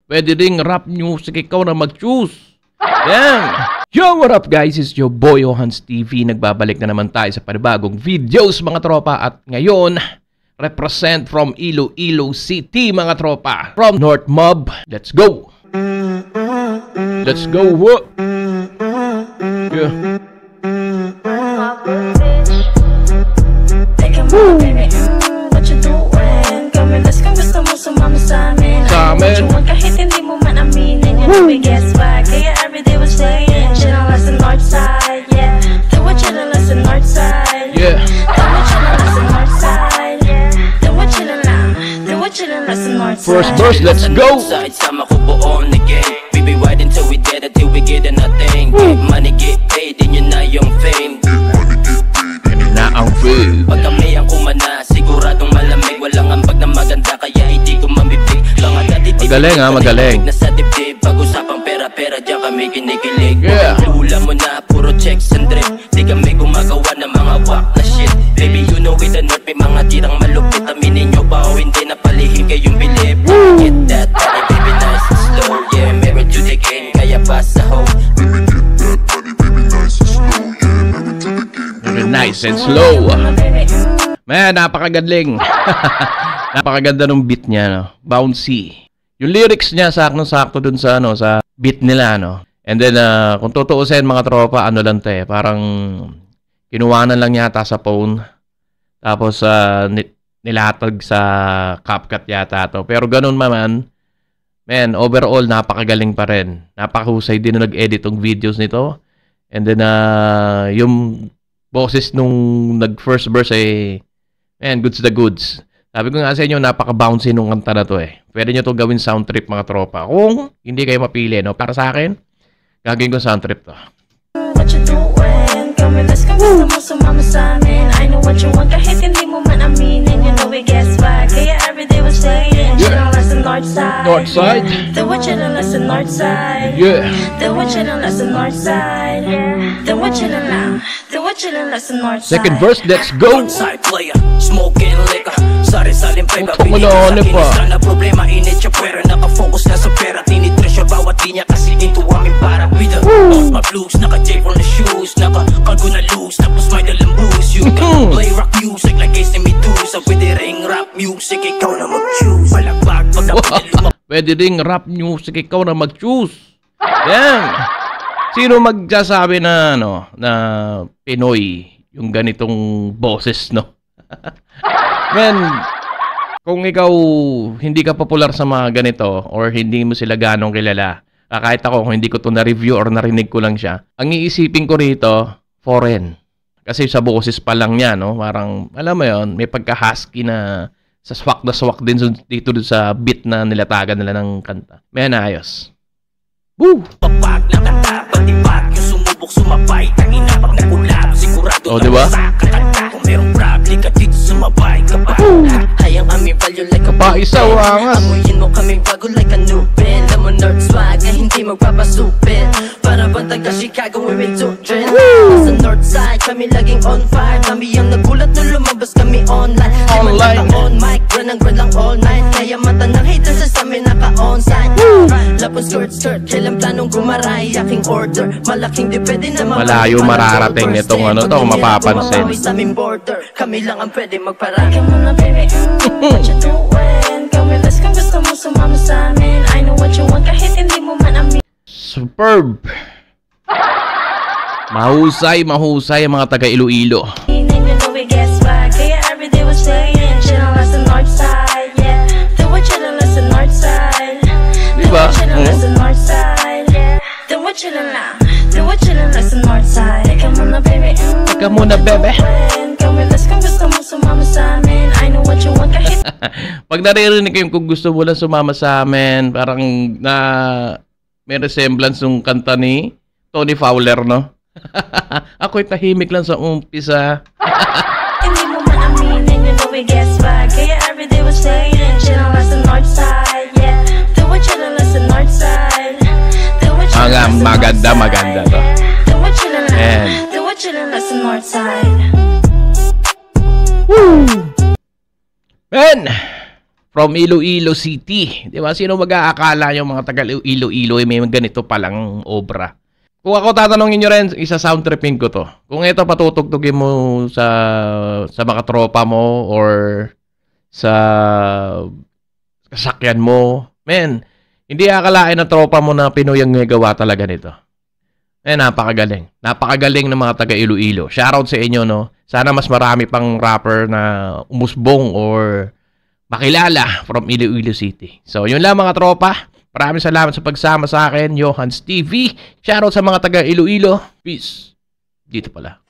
Pwede ring rap music, ikaw na mag-choose. Yan. Yo, what up guys? It's your boy Ohans TV. Nagbabalik na naman tayo sa panibagong videos mga tropa. At ngayon, represent from Iloilo City mga tropa. From North Mob. Let's go. Let's go. What? Yeah. What you doing? Let's go, gusto mo sumama sa amin. Sa amin. Kahit hindi mo man aminin. You know we guess why. Kaya everyday was playing. Chillin' us in Northside, yeah. Then we're chillin' us in Northside. Yeah. Then we're chillin' us in Northside, yeah. Then we're chillin' lang. Then we're chillin' us in Northside. First verse, let's go. Sama ko buon the game. We be wide until we dead, until we get nothing. Get money, get paid, and yun na yung fame. Na ang fame. Pag kami ang kumana, siguradong malamig. Walang ambag na maganda, kaya hindi ko mamibig. Mga dati magaling ha, magaling. Na sa dibdib, pag-usapang pera-pera, diyan kami kinikilig. Yeah. Lula mo na, puro checks and drip. Di kami gumagawa ng mga wak na shit. Baby, you know with the north, may mga tirang malupit. Aminin nyo ba o hindi na palihim kayong bilib. Get that money, baby, nice and slow. Yeah, married to the game, kaya pa sa hoe. Nice and slow. Man, napakagaling. Napakaganda ng beat niya, no? Bouncy. Yung lyrics niya sakto dun sa ano, sa beat nila, no? And then kung tutuusin mga tropa, ano lang 'to eh, parang kinuwanan lang yata sa phone. Tapos nilatag sa CapCut yata 'to. Pero ganun man, man, overall napakagaling pa rin. Napakahusay din na nag-edit ng videos nito. And then yung boses nung nag-first verse ay, man, goods the goods. Sabi ko nga sa inyo, napaka-bouncy nung kanta na to eh. Pwede nyo to gawin sound trip mga tropa. Kung hindi kayo mapili, no? Para sa akin, gagawin ko sound trip to. What you doing? Let's go, gusto mo sumama sa amin. I know what you want, kahit hindi mo man aminin. You know we guess why. Kaya everyday was playing. Chillin' us in Northside. Northside? Then we're chillin' us in Northside. Yeah. Then we're chillin' us in Northside. Then we're chillin' lang. Then we're chillin' us in Northside. Second verse, let's go! Northside player, smoking liquor. Sari-saling pa iba, ano pa? Sana problema, init siya pwera. Nakafocus na sa pera, tinitreasure bawat linya kasi dito aming para. With the North my blues, naka-J on the shoes. Naka-cargo na loose, tapos may dalang booze. You can play rock music like Ace and Medusa. Pwede ring rap music, ikaw na mag-choose. Palakbag, Pwede ring rap music, ikaw na mag-choose. Yan! Sino magsasabi na, ano, na Pinoy yung ganitong boses, no? Man, kung ikaw hindi ka popular sa mga ganito or hindi mo sila ganong kilala, kahit ako kung hindi ko to na-review or narinig ko lang siya, ang iisipin ko rito, foreign. Kasi sa boses pa lang niya, no? Parang, alam mo yon, may pagka-husky na sa swak na swak din dito sa beat na nilatagan nila ng kanta. May naayos. Woo! Pag nakanta, patibag yung sumubok, sumabay. Tangina pag nagulap, sigurado oh, diba? Kung merong problem ka dito, sumabay ka ba? Hayang aming value like a pa-isa wangas. Amuyin mo kaming bago like a nubin. Lamon North swag na hindi magpapasupin. Para bantag ka Chicago, we will do trend. Sa Northside, kami laging on fire. Kami ang nagulat nung lumabas kami online. Online on mic, run ang lang all night. Kaya mata ng haters sa amin naka-onside. Lapon skirt, kailan planong gumaray. Aking order, malaking depende na malayo mararating nitong ano to, mapapansin. Kami lang ang pwede magparang. What you doing? Let's go, gusto mo sumama sa amin. I know what you want, kahit hindi mo man amin. Superb! Mahusay ang mga taga Iloilo. You know we guess why. Kaya everyday was playing. Chillin' us in Northside, yeah. Then we're chillin' us in Northside. Diba? Chillin' us in Northside, yeah. Then we're chillin' lang. Then we're chillin' us in Northside. Teka muna, baby. Teka muna, bebe. Let's go, gusto mo sumama sa amin. I know what you want, kahit pag naririnig ko yung kung gusto mo lang sumama sa amin, parang na may resemblance yung kanta ni Tony Fowler, no? Ako'y tahimik lang sa umpisa. hindi mo man aminin, you know we guess why. Kaya everyday was playing. Chillin' us in Northside, yeah. Then we're chillin' us in Northside. Then we're chillin' us in Northside. Maganda to. Then we're chillin' us in Northside. Woo! Man! from Iloilo City. Di ba? Sino mag-aakala yung mga taga Iloilo may ganito palang obra? Kung ako tatanungin nyo rin, isa-sound tripping ko to. Kung ito patutugtugin mo sa mga tropa mo or sa kasakyan mo, men, hindi akalain ng tropa mo na Pinoy ang gawa talaga nito. Napakagaling. Napakagaling ng mga taga Iloilo. Shoutout sa inyo, no? Sana mas marami pang rapper na umusbong or makilala from Iloilo City. So, yun lang mga tropa. Maraming salamat sa pagsama sa akin, Johans TV. Shoutout sa mga taga Iloilo. Peace. Dito pala.